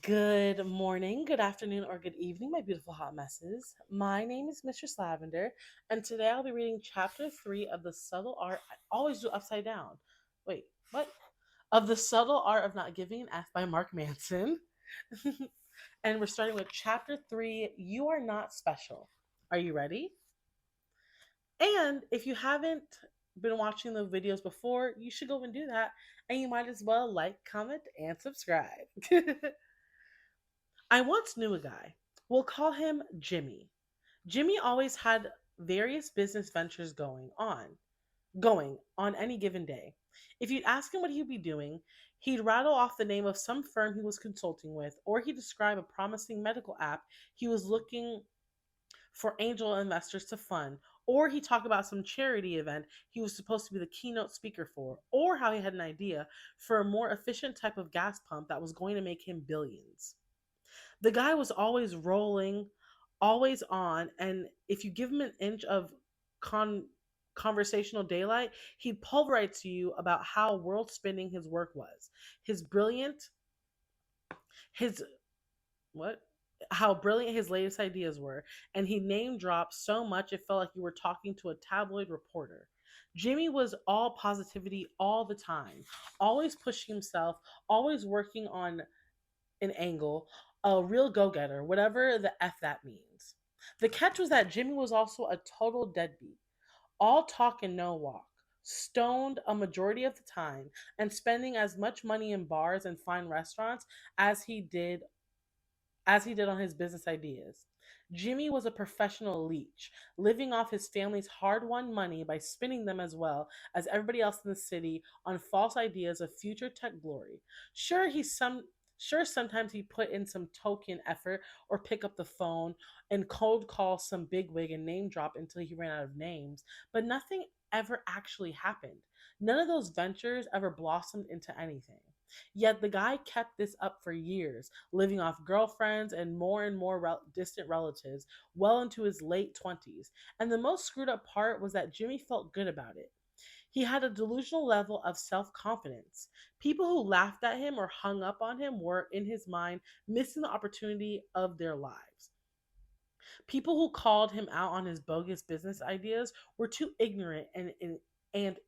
Good morning, good afternoon, or good evening, my beautiful hot messes. My name is Mistress Lavender, and today I'll be reading chapter 3 of The Subtle Art. I always do upside down. Wait, what? Of The Subtle Art of Not Giving an F by Mark Manson. And we're starting with chapter 3, You Are Not Special. Are you ready? And if you haven't been watching the videos before, you should go and do that. And you might as well like, comment, and subscribe. I once knew a guy. We'll call him Jimmy. Jimmy always had various business ventures going on any given day. If you'd ask him what he'd be doing, he'd rattle off the name of some firm he was consulting with, or he'd describe a promising medical app he was looking for angel investors to fund, or he talked about some charity event he was supposed to be the keynote speaker for, or how he had an idea for a more efficient type of gas pump that was going to make him billions. The guy was always rolling, always on, and if you give him an inch of con- conversational daylight, he'd pulverize to you about how world spinning his work was. His brilliant, his what? How brilliant his latest ideas were, and he name dropped so much it felt like you were talking to a tabloid reporter. Jimmy was all positivity all the time, always pushing himself, always working on an angle, a real go getter, whatever the F that means. The catch was that Jimmy was also a total deadbeat, all talk and no walk, stoned a majority of the time, and spending as much money in bars and fine restaurants as he did on his business ideas. Jimmy was a professional leech, living off his family's hard won money by spending them as well as everybody else in the city on false ideas of future tech glory. Sure, sometimes he put in some token effort or pick up the phone and cold call some bigwig and name drop until he ran out of names, but nothing ever actually happened. None of those ventures ever blossomed into anything. Yet the guy kept this up for years, living off girlfriends and more distant relatives well into his late 20s. And the most screwed up part was that Jimmy felt good about it. He had a delusional level of self confidence. People who laughed at him or hung up on him were, in his mind, missing the opportunity of their lives. People who called him out on his bogus business ideas were too ignorant and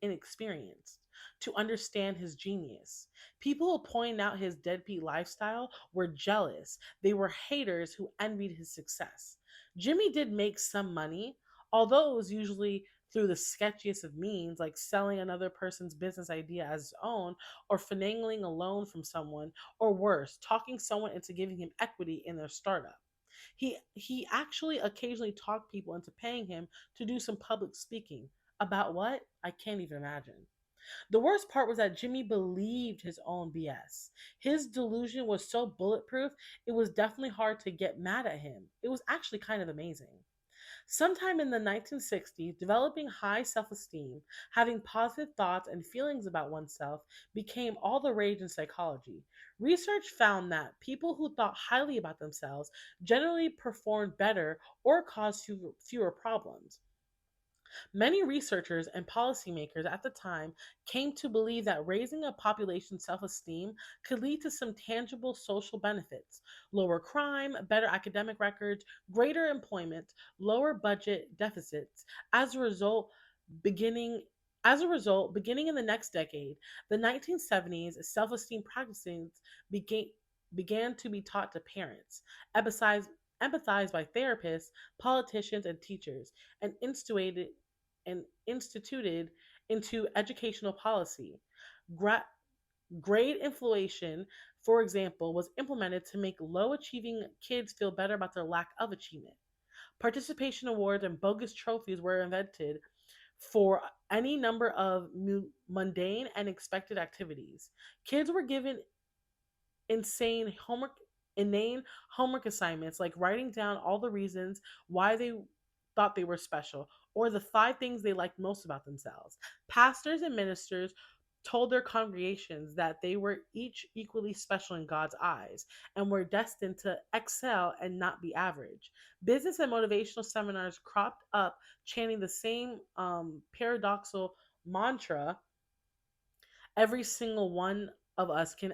inexperienced to understand his genius. People who pointed out his deadbeat lifestyle were jealous. They were haters who envied his success. Jimmy did make some money, although it was usually through the sketchiest of means, like selling another person's business idea as his own, or finagling a loan from someone, or worse, talking someone into giving him equity in their startup. He actually occasionally talked people into paying him to do some public speaking. About what? I can't even imagine. The worst part was that Jimmy believed his own BS. His delusion was so bulletproof, it was definitely hard to get mad at him. It was actually kind of amazing. Sometime in the 1960s, developing high self esteem, having positive thoughts and feelings about oneself became all the rage in psychology. Research found that people who thought highly about themselves generally performed better or caused fewer problems. Many researchers and policymakers at the time came to believe that raising a population's self esteem could lead to some tangible social benefits: lower crime, better academic records, greater employment, lower budget deficits. As a result, beginning beginning in the next decade, the 1970s, self-esteem practices began to be taught to parents, emphasized, empathized by therapists, politicians, and teachers, and instituted into educational policy. Gra- Grade inflation, for example, was implemented to make low achieving kids feel better about their lack of achievement. Participation awards and bogus trophies were invented for any number of mundane and expected activities. Kids were given insane homework inane homework assignments like writing down all the reasons why they thought they were special or the 5 things they liked most about themselves. Pastors and ministers told their congregations that they were each equally special in God's eyes and were destined to excel and not be average. Business and motivational seminars cropped up chanting the same paradoxical mantra: every single one of us can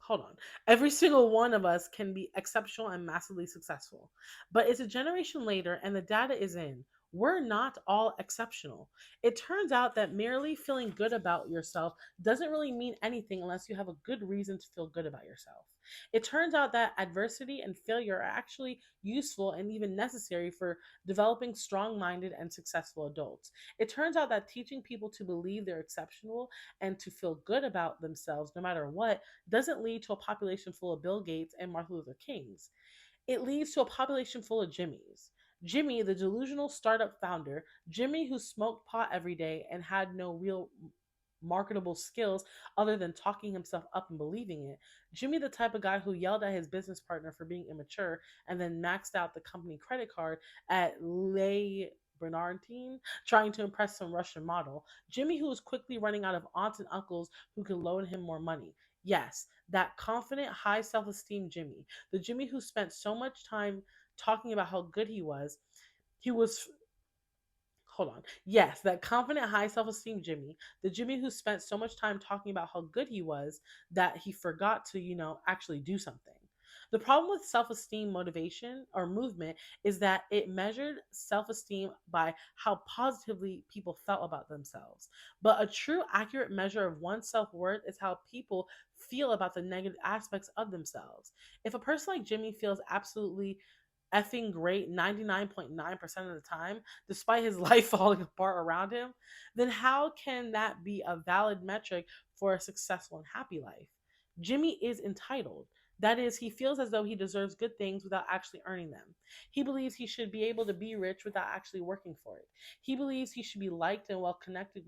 hold on. Every single one of us can be exceptional and massively successful. But it's a generation later and the data is in. We're not all exceptional. It turns out that merely feeling good about yourself doesn't really mean anything unless you have a good reason to feel good about yourself. It turns out that adversity and failure are actually useful and even necessary for developing strong minded and successful adults. It turns out that teaching people to believe they're exceptional and to feel good about themselves no matter what doesn't lead to a population full of Bill Gates and Martin Luther Kings. It leads to a population full of Jimmys. Jimmy, the delusional startup founder, Jimmy, who smoked pot every day and had no real marketable skills other than talking himself up and believing it. Jimmy, the type of guy who yelled at his business partner for being immature and then maxed out the company credit card at Le Bernardine, trying to impress some Russian model. Jimmy, who was quickly running out of aunts and uncles who could loan him more money. Yes, that confident, high self esteem Jimmy. The Jimmy who spent so much time talking about how good he was. He was hold on. Yes, that confident, high self esteem Jimmy, the Jimmy who spent so much time talking about how good he was that he forgot to, actually do something. The problem with self esteem motivation or movement is that it measured self esteem by how positively people felt about themselves. But a true, accurate measure of one's self worth is how people feel about the negative aspects of themselves. If a person like Jimmy feels absolutely effing great 99.9% of the time, despite his life falling apart around him, then how can that be a valid metric for a successful and happy life? Jimmy is entitled. That is, he feels as though he deserves good things without actually earning them. He believes he should be able to be rich without actually working for it. He believes he should be liked and well connected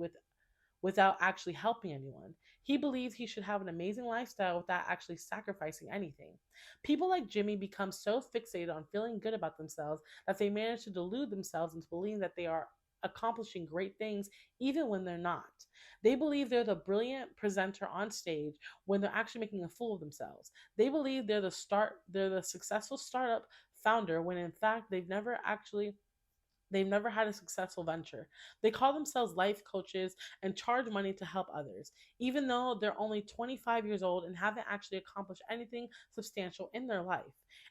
without actually helping anyone. He believes he should have an amazing lifestyle without actually sacrificing anything. People like Jimmy become so fixated on feeling good about themselves that they manage to delude themselves into believing that they are accomplishing great things even when they're not. They believe they're the brilliant presenter on stage when they're actually making a fool of themselves. They believe they're the successful startup founder when in fact they've never had a successful venture. They call themselves life coaches and charge money to help others, even though they're only 25 years old and haven't actually accomplished anything substantial in their life.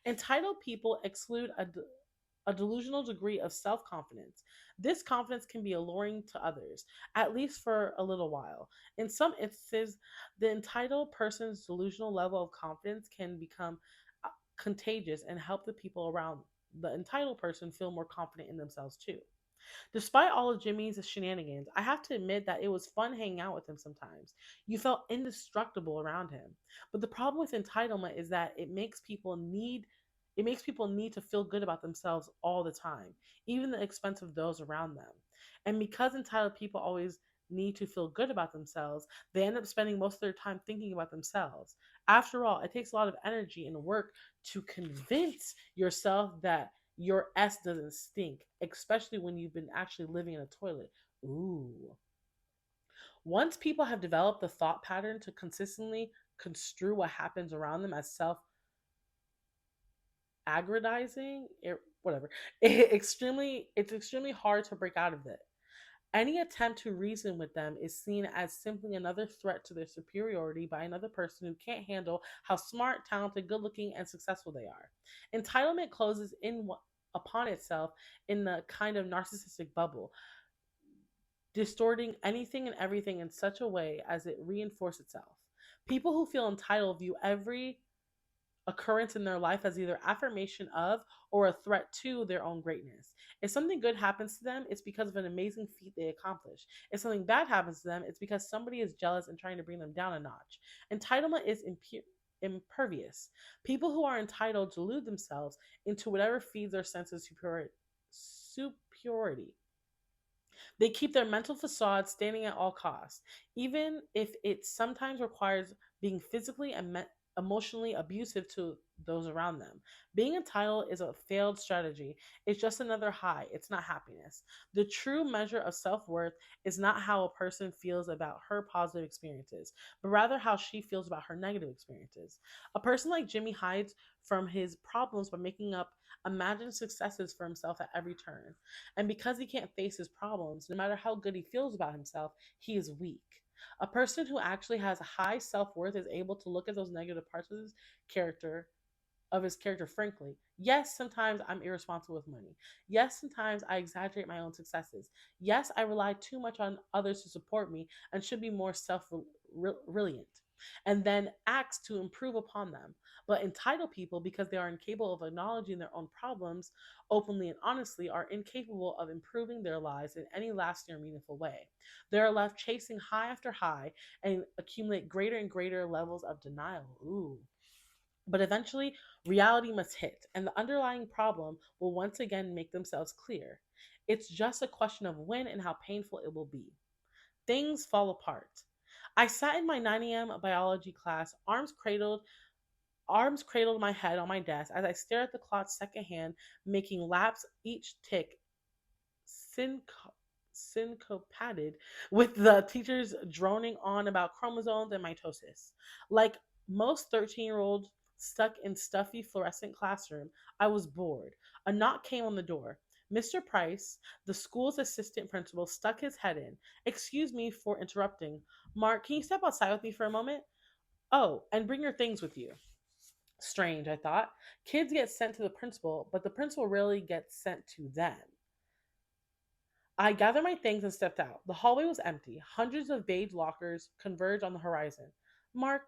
Entitled people exclude a delusional degree of self confidence. This confidence can be alluring to others, at least for a little while. In some instances, the entitled person's delusional level of confidence can become contagious and help the people around the entitled person feel more confident in themselves too. Despite all of Jimmy's shenanigans, I have to admit that it was fun hanging out with him sometimes. You felt indestructible around him. But the problem with entitlement is that it makes people need to feel good about themselves all the time, even at the expense of those around them. And because entitled people always need to feel good about themselves, they end up spending most of their time thinking about themselves. After all, it takes a lot of energy and work to convince yourself that your S doesn't stink, especially when you've been actually living in a toilet. Ooh. Once people have developed the thought pattern to consistently construe what happens around them as self aggrandizing, whatever, it's extremely hard to break out of it. Any attempt to reason with them is seen as simply another threat to their superiority by another person who can't handle how smart, talented, good looking, and successful they are. Entitlement closes in upon itself in the kind of narcissistic bubble, distorting anything and everything in such a way as it reinforces itself. People who feel entitled view every occurrence in their life as either affirmation of or a threat to their own greatness. If something good happens to them, it's because of an amazing feat they accomplished. If something bad happens to them, it's because somebody is jealous and trying to bring them down a notch. Entitlement is impervious. People who are entitled delude themselves into whatever feeds their sense of superiority. They keep their mental facade standing at all costs, even if it sometimes requires being physically and emotionally abusive to those around them. Being entitled is a failed strategy. It's just another high. It's not happiness. The true measure of self worth is not how a person feels about her positive experiences, but rather how she feels about her negative experiences. A person like Jimmy hides from his problems by making up imagined successes for himself at every turn. And because he can't face his problems, no matter how good he feels about himself, he is weak. A person who actually has high self worth is able to look at those negative parts character of his character frankly. Yes, sometimes I'm irresponsible with money. Yes, sometimes I exaggerate my own successes. Yes, I rely too much on others to support me and should be more self reliant. And then acts to improve upon them. But entitled people, because they are incapable of acknowledging their own problems openly and honestly, are incapable of improving their lives in any lasting or meaningful way. They are left chasing high after high and accumulate greater and greater levels of denial. Ooh. But eventually, reality must hit, and the underlying problem will once again make themselves clear. It's just a question of when and how painful it will be. Things fall apart. I sat in my 9 a.m. biology class, arms cradled my head on my desk as I stared at the clock's second hand, making laps each tick sync- syncopated with the teachers droning on about chromosomes and mitosis. Like most 13-year-olds stuck in stuffy fluorescent classroom, I was bored. A knock came on the door. Mr. Price, the school's assistant principal, stuck his head in. Excuse me for interrupting. Mark, can you step outside with me for a moment? Oh, and bring your things with you. Strange, I thought. Kids get sent to the principal, but the principal rarely gets sent to them. I gathered my things and stepped out. The hallway was empty. Hundreds of beige lockers converged on the horizon. Mark,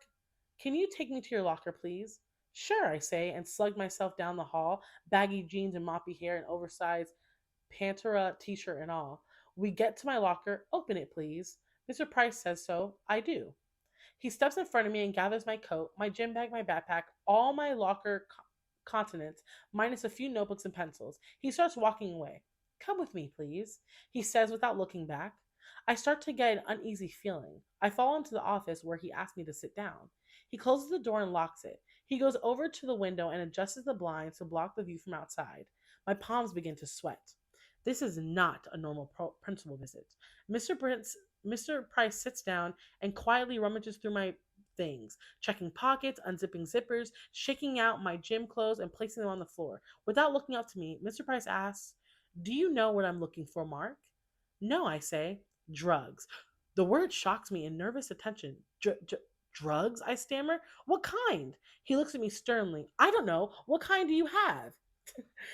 can you take me to your locker, please? Sure, I say, and slugged myself down the hall, baggy jeans and moppy hair and oversized Pantera t shirt and all. We get to my locker. Open it, please. Mr. Price says so. I do. He steps in front of me and gathers my coat, my gym bag, my backpack, all my locker continents, minus a few notebooks and pencils. He starts walking away. Come with me, please, he says without looking back. I start to get an uneasy feeling. I fall into the office where he asked me to sit down. He closes the door and locks it. He goes over to the window and adjusts the blinds to block the view from outside. My palms begin to sweat. This is not a normal principal visit. Mr. Prince, Mr. Price sits down and quietly rummages through my things, checking pockets, unzipping zippers, shaking out my gym clothes, and placing them on the floor. Without looking up to me, Mr. Price asks, Do you know what I'm looking for, Mark? No, I say. Drugs. The word shocks me in nervous attention. Drugs? I stammer. What kind? He looks at me sternly. I don't know. What kind do you have?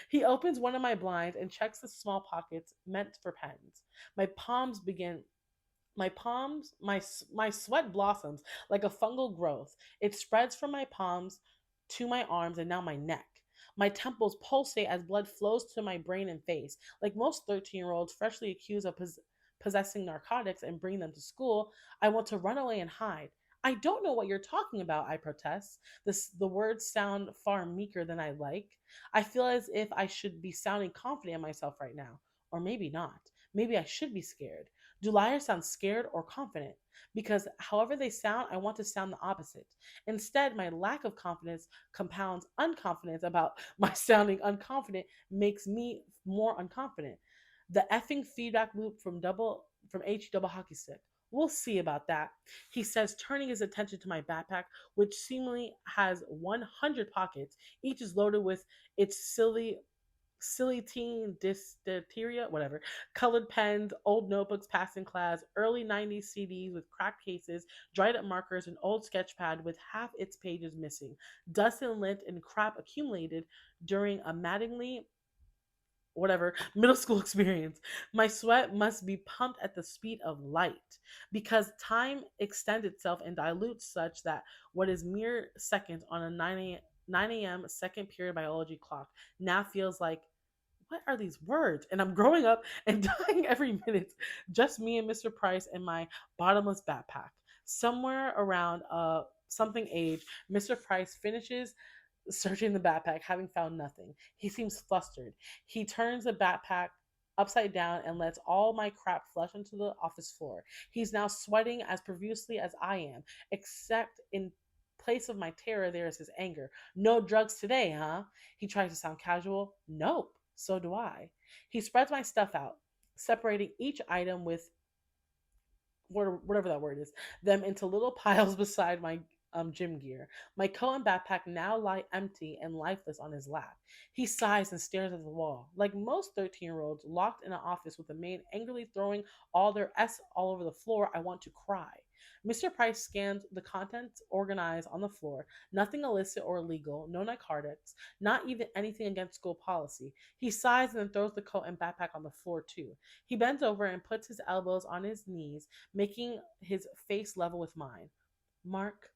He opens one of my blinds and checks the small pockets meant for pens. My palms begin my palms, my sweat blossoms like a fungal growth. It spreads from my palms to my arms and now my neck. My temples pulsate as blood flows to my brain and face. Like most 13-year-olds freshly accused of possessing narcotics and bringing them to school, I want to run away and hide. I don't know what you're talking about, I protest. The words sound far meeker than I like. I feel as if I should be sounding confident in myself right now. Or maybe not. Maybe I should be scared. Do liars sound scared or confident? Because however they sound, I want to sound the opposite. Instead, my lack of confidence compounds unconfidence about my sounding unconfident makes me more unconfident. The effing feedback loop from H double hockey stick. We'll see about that, he says, turning his attention to my backpack, which seemingly has 100 pockets. Each is loaded with its silly teen dysteria, whatever, colored pens, old notebooks passed in class, early 90s CDs with cracked cases, dried up markers, an old sketch pad with half its pages missing, dust and lint and crap accumulated during a maddeningly whatever middle school experience. My sweat must be pumped at the speed of light because time extends itself and dilutes such that what is mere seconds on a 9 a.m. second period biology clock now feels like what are these words? And I'm growing up and dying every minute. Just me and Mr. Price and my bottomless backpack. Somewhere around something age, Mr. Price finishes searching the backpack, having found nothing. He seems flustered. He turns the backpack upside down and lets all my crap flush onto the office floor. He's now sweating as profusely as I am, except in place of my terror, there is his anger. No drugs today, huh? He tries to sound casual. Nope. So do I. He spreads my stuff out, separating each item with whatever that word is, them into little piles beside my gym gear. My coat and backpack now lie empty and lifeless on his lap. He sighs and stares at the wall. Like most 13-year-olds locked in an office with a maid angrily throwing all their S all over the floor, I want to cry. Mr. Price scanned the contents organized on the floor. Nothing illicit or illegal, no narcotics, not even anything against school policy. He sighs and then throws the coat and backpack on the floor too. He bends over and puts his elbows on his knees, making his face level with mine. Mark,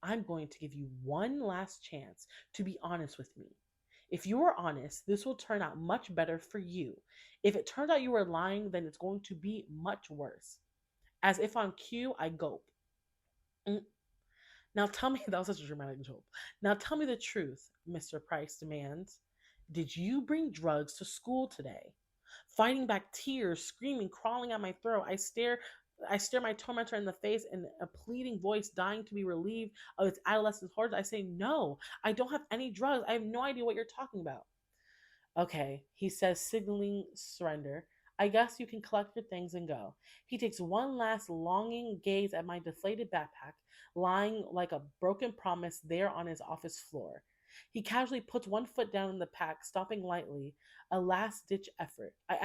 I'm going to give you one last chance to be honest with me. If you are honest, this will turn out much better for you. If it turns out you are lying, then it's going to be much worse. As if on cue, I gulp. "Mm, Now tell me," that was such a dramatic joke. "Now tell me the truth," Mr. Price demands. "Did you bring drugs to school today?" Fighting back tears, screaming, crawling at my throat, I stare my tormentor in the face in a pleading voice, dying to be relieved of its adolescent horrors. I say, "No, I don't have any drugs. I have no idea what you're talking about." "Okay," he says, signaling surrender. "I guess you can collect your things and go." He takes one last longing gaze at my deflated backpack, lying like a broken promise there on his office floor. He casually puts one foot down in the pack, stopping lightly, a last ditch effort. I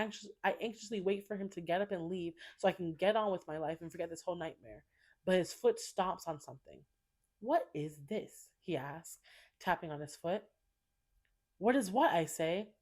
anxiously wait for him to get up and leave so I can get on with my life and forget this whole nightmare. But his foot stomps on something. "What is this?" he asks, tapping on his foot. "What is what?" I say.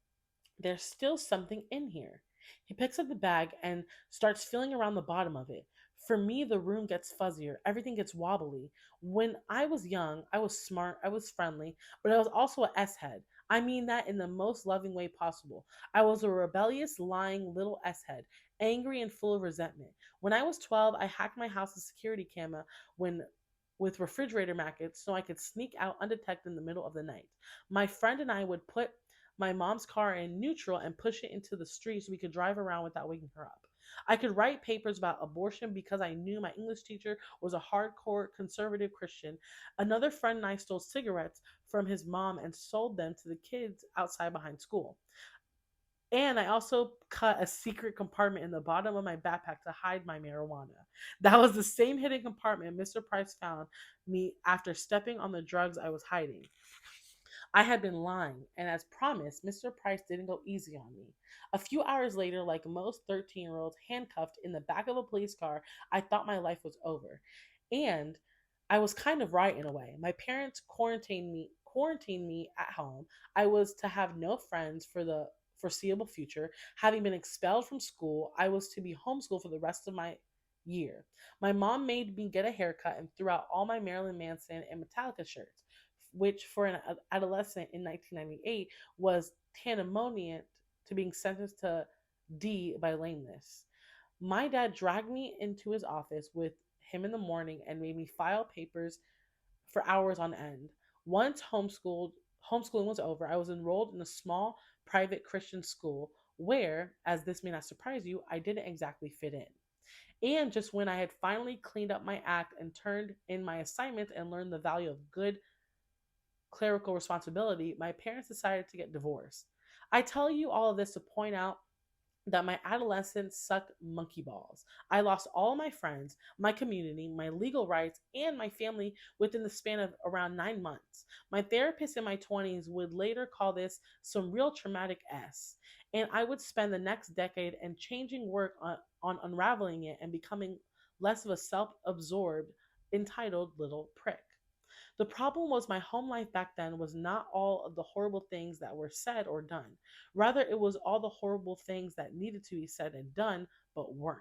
"There's still something in here." He picks up the bag and starts feeling around the bottom of it. For me, the room gets fuzzier. Everything gets wobbly. When I was young, I was smart, I was friendly, but I was also a S head. I mean that in the most loving way possible. I was a rebellious, lying little S head, angry and full of resentment. When I was 12, I hacked my house's security camera when with refrigerator magnets so I could sneak out undetected in the middle of the night. My friend and I would put my mom's car in neutral and push it into the street so we could drive around without waking her up. I could write papers about abortion because I knew my English teacher was a hardcore conservative Christian. Another friend and I stole cigarettes from his mom and sold them to the kids outside behind school. And I also cut a secret compartment in the bottom of my backpack to hide my marijuana. That was the same hidden compartment Mr. Price found me after stepping on the drugs I was hiding. I had been lying, and as promised, Mr. Price didn't go easy on me. A few hours later, like most 13-year-olds handcuffed in the back of a police car, I thought my life was over. And I was kind of right in a way. My parents quarantined me at home. I was to have no friends for the foreseeable future. Having been expelled from school, I was to be homeschooled for the rest of my year. My mom made me get a haircut and threw out all my Marilyn Manson and Metallica shirts, which for an adolescent in 1998 was tantamount to being sentenced to D by lameness. My dad dragged me into his office with him in the morning and made me file papers for hours on end. Once homeschooling was over, I was enrolled in a small private Christian school where, as this may not surprise you, I didn't exactly fit in. And just when I had finally cleaned up my act and turned in my assignments and learned the value of good clerical responsibility, my parents decided to get divorced. I tell you all of this to point out that my adolescence sucked monkey balls. I lost all my friends, my community, my legal rights, and my family within the span of around 9 months. My therapist in my 20s would later call this some real traumatic S. And I would spend the next decade and changing work on unraveling it and becoming less of a self absorbed, entitled little prick. The problem was my home life back then was not all of the horrible things that were said or done. Rather, it was all the horrible things that needed to be said and done but weren't.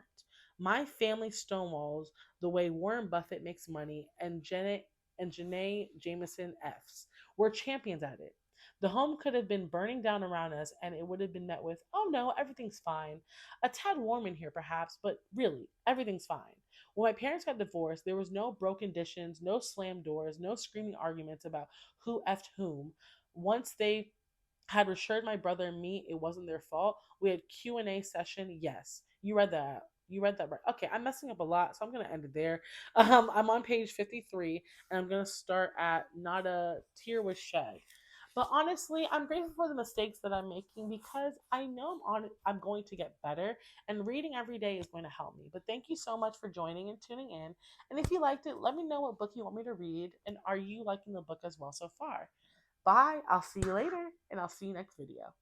My family stonewalls the way Warren Buffett makes money and Janae Jameson F's were champions at it. The home could have been burning down around us and it would have been met with, "Oh no, everything's fine. A tad warm in here perhaps, but really, everything's fine." When my parents got divorced, there was no broken dishes, no slammed doors, no screaming arguments about who effed whom. Once they had assured my brother and me it wasn't their fault, we had Q&A session. Yes, you read that. You read that right. Okay, I'm messing up a lot, so I'm gonna end it there. I'm on page 53, and I'm gonna start at "Not a tear was shed." But honestly, I'm grateful for the mistakes that I'm making because I know I'm going to get better, and reading every day is going to help me. But thank you so much for joining and tuning in. And if you liked it, let me know what book you want me to read, and are you liking the book as well so far? Bye. I'll see you later, and I'll see you next video.